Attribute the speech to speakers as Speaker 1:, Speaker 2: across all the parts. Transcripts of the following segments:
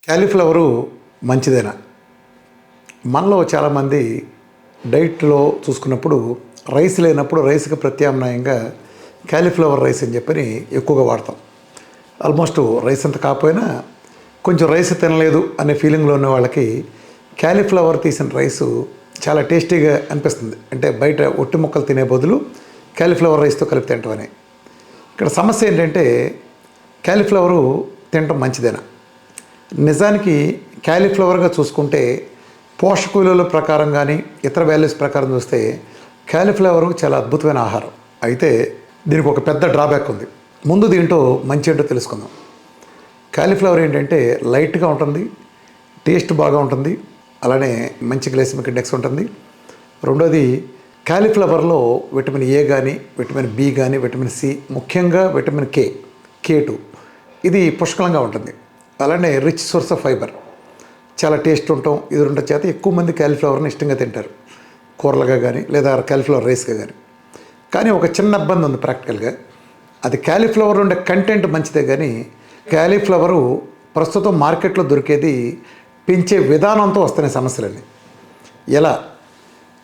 Speaker 1: Cauliflower మంచిదేనా? మనలో చాలామంది డైట్లో చూసుకున్నప్పుడు రైస్ లేనప్పుడు రైస్కి ప్రత్యామ్నాయంగా క్యాలీఫ్లవర్ రైస్ అని చెప్పని ఎక్కువగా వాడతాం. ఆల్మోస్ట్ రైస్ అంత కాకపోయినా కొంచెం రైస్ తినలేదు అనే ఫీలింగ్లో ఉన్న వాళ్ళకి క్యాలీఫ్లవర్ తీసిన రైసు చాలా టేస్టీగా అనిపిస్తుంది. అంటే బయట ఒట్టి ముక్కలు తినే బదులు క్యాలీఫ్లవర్ రైస్తో కలిపి తింటామని. ఇక్కడ సమస్య ఏంటంటే క్యాలీఫ్లవరు తినటం మంచిదేనా? నిజానికి క్యాలీఫ్లవర్గా చూసుకుంటే పోషక విలువల ప్రకారం కానీ ఇతర వాల్యూస్ ప్రకారం చూస్తే క్యాలీఫ్లవరు చాలా అద్భుతమైన ఆహారం. అయితే దీనికి ఒక పెద్ద డ్రాబ్యాక్ ఉంది. ముందు దీంట్లో మంచి ఏంటో తెలుసుకుందాం. క్యాలీఫ్లవర్ ఏంటంటే లైట్గా ఉంటుంది, టేస్ట్ బాగా ఉంటుంది, అలానే మంచి గ్లైసెమిక్ ఇండెక్స్ ఉంటుంది. రెండోది క్యాలీఫ్లవర్లో విటమిన్ ఏ కానీ, విటమిన్ బి కానీ, విటమిన్ సి, ముఖ్యంగా విటమిన్ K2 ఇది పుష్కలంగా ఉంటుంది. అలానే రిచ్ సోర్స్ ఆఫ్ ఫైబర్, చాలా టేస్ట్ ఉండటం ఇది ఉండటం చేత ఎక్కువ మంది క్యాలీఫ్లవర్ని ఇష్టంగా తింటారు, కూరలుగా కానీ లేదా క్యాలీఫ్లవర్ రైస్గా కానీ. కానీ ఒక చిన్న ఇబ్బంది ఉంది ప్రాక్టికల్గా. అది క్యాలీఫ్లవర్ ఉండే కంటెంట్ మంచిదే కానీ క్యాలీఫ్లవరు ప్రస్తుతం మార్కెట్లో దొరికేది పెంచే విధానంతో వస్తున్న సమస్యలన్నీ. ఎలా?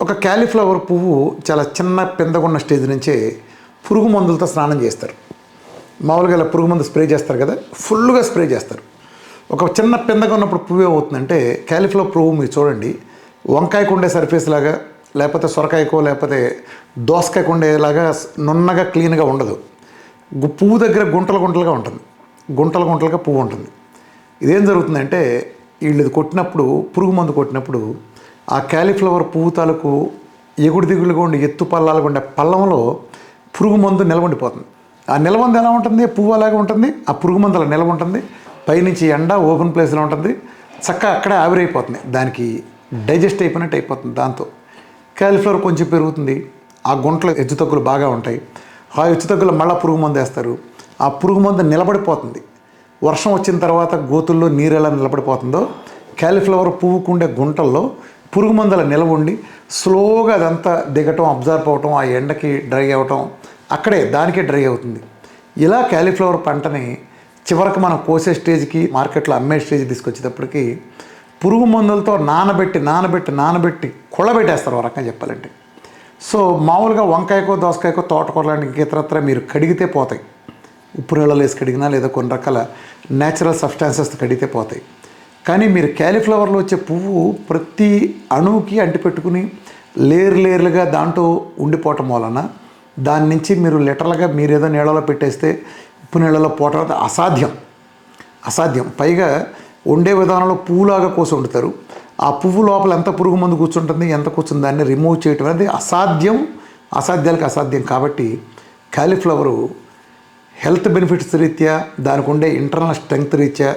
Speaker 1: ఒక క్యాలీఫ్లవర్ పువ్వు చాలా చిన్న పెందగున్న స్టేజ్ నుంచే పురుగు మందులతో స్నానం చేస్తారు. మామూలుగా ఇలా పురుగు మందు స్ప్రే చేస్తారు కదా, ఫుల్గా స్ప్రే చేస్తారు. ఒక చిన్న పెందగా ఉన్నప్పుడు పువ్వు ఏమవుతుందంటే క్యాలీఫ్లవర్ పువ్వు మీరు చూడండి, వంకాయకు ఉండే సర్ఫేస్ లాగా లేకపోతే సొరకాయకో లేకపోతే దోసకాయకు ఉండేలాగా నున్నగా క్లీన్గా ఉండదు. పువ్వు దగ్గర గుంటలుగా ఉంటుంది, గుంటలుగా పువ్వు ఉంటుంది. ఇదేం జరుగుతుందంటే వీళ్ళు కొట్టినప్పుడు, పురుగు మందు కొట్టినప్పుడు ఆ క్యాలీఫ్లవర్ పువ్వు తాలూకు ఎగుడు దిగులుగా ఉండే ఎత్తు పల్లాలుగా ఉండే పల్లంలో పురుగు మందు నిలవండిపోతుంది. ఆ నిలవంది ఎలా ఉంటుంది? పువ్వు అలాగే ఉంటుంది, ఆ పురుగు మందు అలా నిలవ ఉంటుంది. పైనుంచి ఎండ ఓపెన్ ప్లేస్లో ఉంటుంది, చక్కగా అక్కడే ఆవిరైపోతుంది, దానికి డైజెస్ట్ అయిపోయినట్టు అయిపోతుంది. దాంతో క్యాలీఫ్లవర్ కొంచెం పెరుగుతుంది, ఆ గుంటలు హెచ్చుతగ్గులు బాగా ఉంటాయి. ఆ హెచ్చుతగ్గులు మళ్ళీ పురుగు మందు వేస్తారు, ఆ పురుగు మందు నిలబడిపోతుంది. వర్షం వచ్చిన తర్వాత గోతుల్లో నీరు ఎలా నిలబడిపోతుందో క్యాలీఫ్లవర్ పువ్వుకుండే గుంటల్లో పురుగు మందుల నిలవ ఉండి స్లోగా అదంతా దిగటం, అబ్జర్వ్ అవటం, ఆ ఎండకి డ్రై అవ్వటం, అక్కడే దానికే డ్రై అవుతుంది. ఇలా క్యాలీఫ్లవర్ పంటని చివరికి మనం కోసే స్టేజ్కి, మార్కెట్లో అమ్మే స్టేజ్కి తీసుకొచ్చేటప్పటికి పురుగు మందులతో నానబెట్టి కుళ్ళబెట్టేస్తారు ఒక రకంగా చెప్పాలంటే. సో మామూలుగా వంకాయకో దోసకాయకో తోటకూర లాంటి ఇంకేతరత్ర మీరు కడిగితే పోతాయి, ఉప్పు నీళ్ళలో వేసి కడిగినా లేదా కొన్ని రకాల న్యాచురల్ సబ్స్టాన్సెస్ కడిగితే పోతాయి. కానీ మీరు క్యాలీఫ్లవర్లో వచ్చే పువ్వు ప్రతి అణువుకి అంటిపెట్టుకుని లేయర్లుగా దాంట్లో ఉండిపోవటం వలన దాని నుంచి మీరు లిటరల్గా మీరు ఏదో నీళ్ళలో పెట్టేస్తే ఉప్పు నీళ్ళలో పోవటం అసాధ్యం. పైగా వండే విధానంలో పువ్వులాగా కోసి వండుతారు. ఆ పువ్వు లోపల ఎంత పురుగు మందు కూర్చుంటుంది, ఎంత కూర్చుంది, దాన్ని రిమూవ్ చేయటం అనేది అసాధ్యాలకు అసాధ్యం. కాబట్టి క్యాలీఫ్లవరు హెల్త్ బెనిఫిట్స్ రీత్యా, దానికి ఉండే ఇంటర్నల్ స్ట్రెంగ్త్ రీత్యా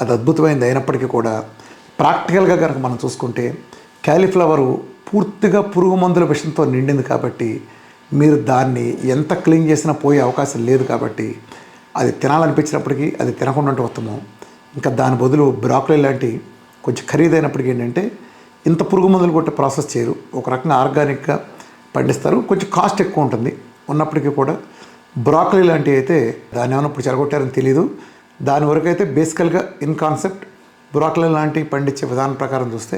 Speaker 1: అది అద్భుతమైనది అయినప్పటికీ కూడా ప్రాక్టికల్గా కనుక మనం చూసుకుంటే క్యాలీఫ్లవరు పూర్తిగా పురుగు మందుల విషయంతో నిండింది. కాబట్టి మీరు దాన్ని ఎంత క్లీన్ చేసినా పోయే అవకాశం లేదు. కాబట్టి అది తినాలనిపించినప్పటికీ అది తినకుండా ఉంటే ఉత్తమం. ఇంకా దాని బదులు బ్రాకలీ లాంటి కొంచెం ఖరీదైనప్పటికీ ఏంటంటే ఇంత పురుగు మందులు కొట్టే ప్రాసెస్ చేయరు, ఒక రకంగా ఆర్గానిక్గా పండిస్తారు, కొంచెం కాస్ట్ ఎక్కువ ఉంటుంది. ఉన్నప్పటికీ కూడా బ్రాకలీ లాంటివి అయితే దాన్ని ఏమైనా ఇప్పుడు చెరగొట్టారని తెలీదు. దాని వరకు అయితే బేసికల్గా ఇన్ కాన్సెప్ట్ బ్రాకలీ లాంటివి పండించే విధానం ప్రకారం చూస్తే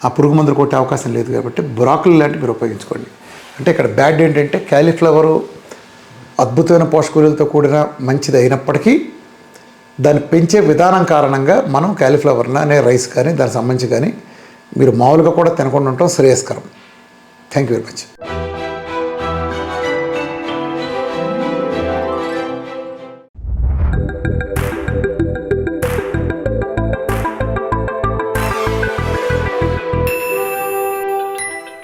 Speaker 1: ఆ పురుగు మందులు కొట్టే అవకాశం లేదు. కాబట్టి బ్రాకలీ లాంటివి మీరు ఉపయోగించుకోండి. అంటే ఇక్కడ బ్యాడ్ ఏంటంటే క్యాలీఫ్లవరు అద్భుతమైన పోషక విలువలతో కూడిన మంచిది అయినప్పటికీ దాన్ని పెంచే విధానం కారణంగా మనం క్యాలీఫ్లవర్ని అనే రైస్ కానీ దానికి సంబంధించి కానీ మీరు మామూలుగా కూడా తినకుండా ఉండటం శ్రేయస్కరం. Thank you very much.